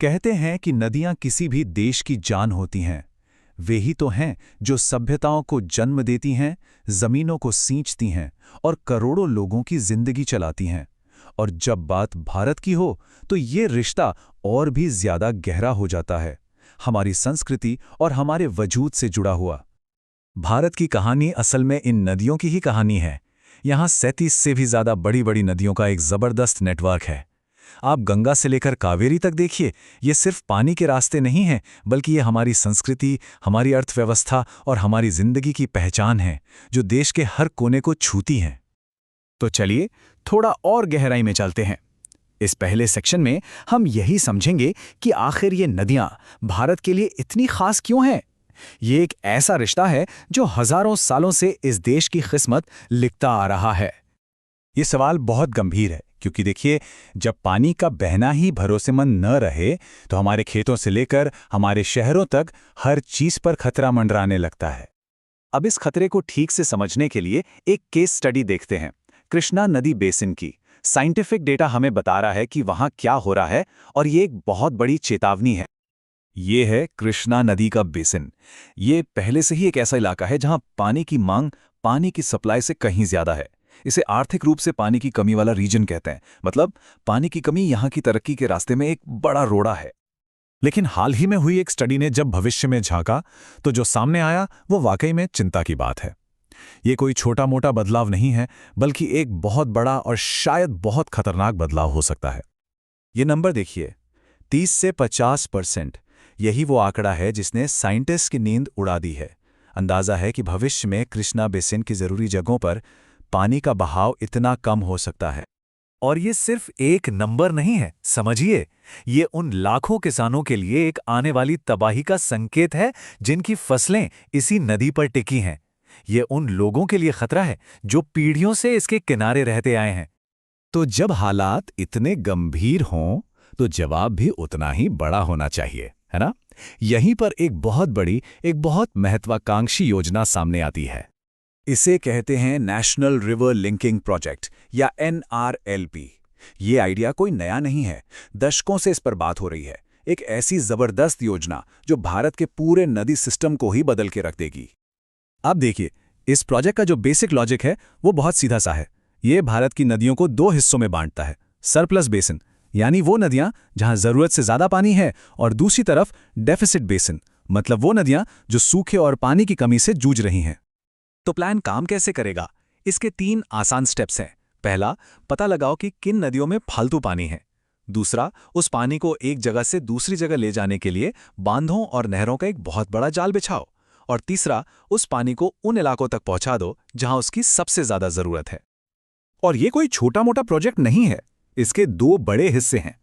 कहते हैं कि नदियां किसी भी देश की जान होती हैं। वे ही तो हैं जो सभ्यताओं को जन्म देती हैं, जमीनों को सींचती हैं और करोड़ों लोगों की जिंदगी चलाती हैं। और जब बात भारत की हो तो ये रिश्ता और भी ज्यादा गहरा हो जाता है, हमारी संस्कृति और हमारे वजूद से जुड़ा हुआ। भारत की कहानी असल में इन नदियों की ही कहानी है। यहाँ 37 से भी ज्यादा बड़ी बड़ी नदियों का एक जबरदस्त नेटवर्क है। आप गंगा से लेकर कावेरी तक देखिए, ये सिर्फ पानी के रास्ते नहीं हैं, बल्कि ये हमारी संस्कृति, हमारी अर्थव्यवस्था और हमारी जिंदगी की पहचान है, जो देश के हर कोने को छूती हैं। तो चलिए थोड़ा और गहराई में चलते हैं। इस पहले सेक्शन में हम यही समझेंगे कि आखिर ये नदियां भारत के लिए इतनी खास क्यों हैं। ये एक ऐसा रिश्ता है जो हजारों सालों से इस देश की किस्मत लिखता आ रहा है। ये सवाल बहुत गंभीर है, क्योंकि देखिए, जब पानी का बहना ही भरोसेमंद न रहे तो हमारे खेतों से लेकर हमारे शहरों तक हर चीज पर खतरा मंडराने लगता है। अब इस खतरे को ठीक से समझने के लिए एक केस स्टडी देखते हैं, कृष्णा नदी बेसिन की। साइंटिफिक डेटा हमें बता रहा है कि वहां क्या हो रहा है, और ये एक बहुत बड़ी चेतावनी है। ये है कृष्णा नदी का बेसिन। ये पहले से ही एक ऐसा इलाका है जहां पानी की मांग पानी की सप्लाई से कहीं ज्यादा है। इसे आर्थिक रूप से पानी की कमी वाला रीजन कहते हैं। मतलब पानी की कमी यहाँ की तरक्की के रास्ते में एक बड़ा रोड़ा है। लेकिन हाल ही में हुई एक स्टडी ने जब भविष्य में झांका तो जो सामने आया वो वाकई में चिंता की बात है। ये कोई छोटा मोटा बदलाव नहीं है, बल्कि एक बहुत बड़ा और शायद बहुत खतरनाक बदलाव हो सकता है। ये नंबर देखिए, 30 से 50%। यही वो आंकड़ा है जिसने साइंटिस्ट की नींद उड़ा दी है। अंदाजा है कि भविष्य में कृष्णा बेसिन की जरूरी जगहों पर पानी का बहाव इतना कम हो सकता है। और ये सिर्फ एक नंबर नहीं है, समझिए, ये उन लाखों किसानों के लिए एक आने वाली तबाही का संकेत है जिनकी फसलें इसी नदी पर टिकी हैं। ये उन लोगों के लिए खतरा है जो पीढ़ियों से इसके किनारे रहते आए हैं। तो जब हालात इतने गंभीर हों तो जवाब भी उतना ही बड़ा होना चाहिए, है ना? यहीं पर एक बहुत बड़ी, एक बहुत महत्वाकांक्षी योजना सामने आती है। इसे कहते हैं नेशनल रिवर लिंकिंग प्रोजेक्ट या NRLP। ये आइडिया कोई नया नहीं है, दशकों से इस पर बात हो रही है। एक ऐसी जबरदस्त योजना जो भारत के पूरे नदी सिस्टम को ही बदल के रख देगी। अब देखिए, इस प्रोजेक्ट का जो बेसिक लॉजिक है वो बहुत सीधा सा है। ये भारत की नदियों को दो हिस्सों में बांटता है। सरप्लस बेसिन, यानी वो नदियां जहां जरूरत से ज्यादा पानी है, और दूसरी तरफ डेफिसिट बेसिन, मतलब वो नदियां जो सूखे और पानी की कमी से जूझ रही हैं। तो प्लान काम कैसे करेगा? इसके 3 आसान स्टेप्स हैं। पहला, पता लगाओ कि किन नदियों में फालतू पानी है। दूसरा, उस पानी को एक जगह से दूसरी जगह ले जाने के लिए बांधों और नहरों का एक बहुत बड़ा जाल बिछाओ। और तीसरा, उस पानी को उन इलाकों तक पहुंचा दो जहां उसकी सबसे ज्यादा जरूरत है। और ये कोई छोटा मोटा प्रोजेक्ट नहीं है। इसके 2 बड़े हिस्से हैं।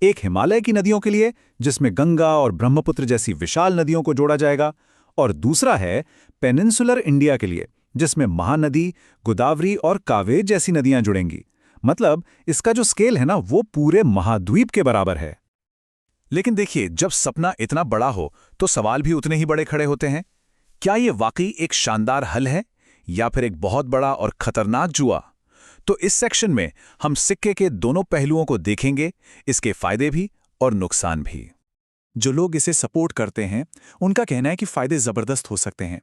एक हिमालय की नदियों के लिए, जिसमें गंगा और ब्रह्मपुत्र जैसी विशाल नदियों को जोड़ा जाएगा, और दूसरा है पेनिनसुलर इंडिया के लिए, जिसमें महानदी, गोदावरी और कावेरी जैसी नदियां जुड़ेंगी। मतलब इसका जो स्केल है ना, वो पूरे महाद्वीप के बराबर है। लेकिन देखिए, जब सपना इतना बड़ा हो तो सवाल भी उतने ही बड़े खड़े होते हैं। क्या ये वाकई एक शानदार हल है, या फिर एक बहुत बड़ा और खतरनाक जुआ? तो इस सेक्शन में हम सिक्के के दोनों पहलुओं को देखेंगे, इसके फायदे भी और नुकसान भी। जो लोग इसे सपोर्ट करते हैं उनका कहना है कि फायदे जबरदस्त हो सकते हैं।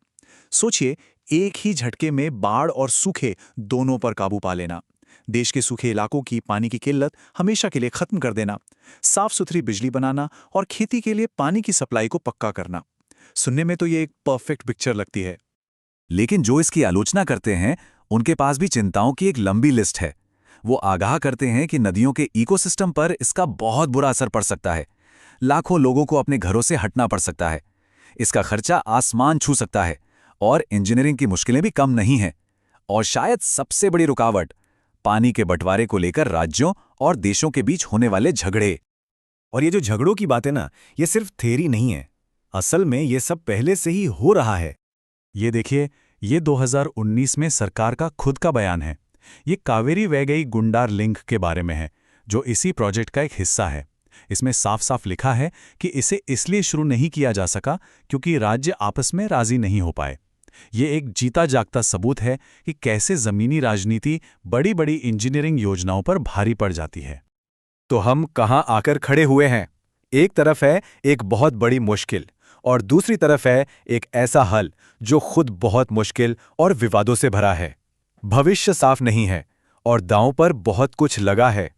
सोचिए, एक ही झटके में बाढ़ और सूखे दोनों पर काबू पा लेना, देश के सूखे इलाकों की पानी की किल्लत हमेशा के लिए खत्म कर देना, साफ सुथरी बिजली बनाना और खेती के लिए पानी की सप्लाई को पक्का करना। सुनने में तो ये एक परफेक्ट पिक्चर लगती है। लेकिन जो इसकी आलोचना करते हैं उनके पास भी चिंताओं की एक लंबी लिस्ट है। वो आगाह करते हैं कि नदियों के इकोसिस्टम पर इसका बहुत बुरा असर पड़ सकता है। लाखों लोगों को अपने घरों से हटना पड़ सकता है। इसका खर्चा आसमान छू सकता है, और इंजीनियरिंग की मुश्किलें भी कम नहीं हैं। और शायद सबसे बड़ी रुकावट, पानी के बंटवारे को लेकर राज्यों और देशों के बीच होने वाले झगड़े। और ये जो झगड़ों की बात है ना, ये सिर्फ थ्योरी नहीं है। असल में ये सब पहले से ही हो रहा है। ये देखिए, ये 2019 में सरकार का खुद का बयान है। ये कावेरी वैगई गुंडार लिंक के बारे में है, जो इसी प्रोजेक्ट का एक हिस्सा है। इसमें साफ साफ लिखा है कि इसे इसलिए शुरू नहीं किया जा सका क्योंकि राज्य आपस में राजी नहीं हो पाए। ये एक जीता जागता सबूत है कि कैसे जमीनी राजनीति बड़ी बड़ी इंजीनियरिंग योजनाओं पर भारी पड़ जाती है। तो हम कहां आकर खड़े हुए हैं? एक तरफ है एक बहुत बड़ी मुश्किल और दूसरी तरफ है एक ऐसा हल जो खुद बहुत मुश्किल और विवादों से भरा है। भविष्य साफ नहीं है और दांव पर बहुत कुछ लगा है।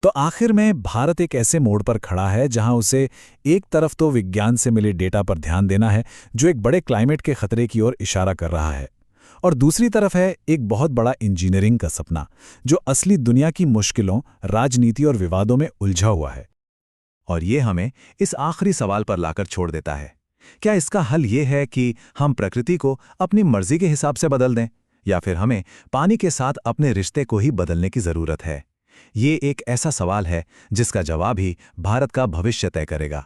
तो आखिर में भारत एक ऐसे मोड़ पर खड़ा है जहां उसे एक तरफ तो विज्ञान से मिले डेटा पर ध्यान देना है जो एक बड़े क्लाइमेट के खतरे की ओर इशारा कर रहा है, और दूसरी तरफ है एक बहुत बड़ा इंजीनियरिंग का सपना जो असली दुनिया की मुश्किलों, राजनीति और विवादों में उलझा हुआ है। और ये हमें इस आखिरी सवाल पर लाकर छोड़ देता है, क्या इसका हल ये है कि हम प्रकृति को अपनी मर्जी के हिसाब से बदल दें, या फिर हमें पानी के साथ अपने रिश्ते को ही बदलने की जरूरत है? ये एक ऐसा सवाल है जिसका जवाब ही भारत का भविष्य तय करेगा।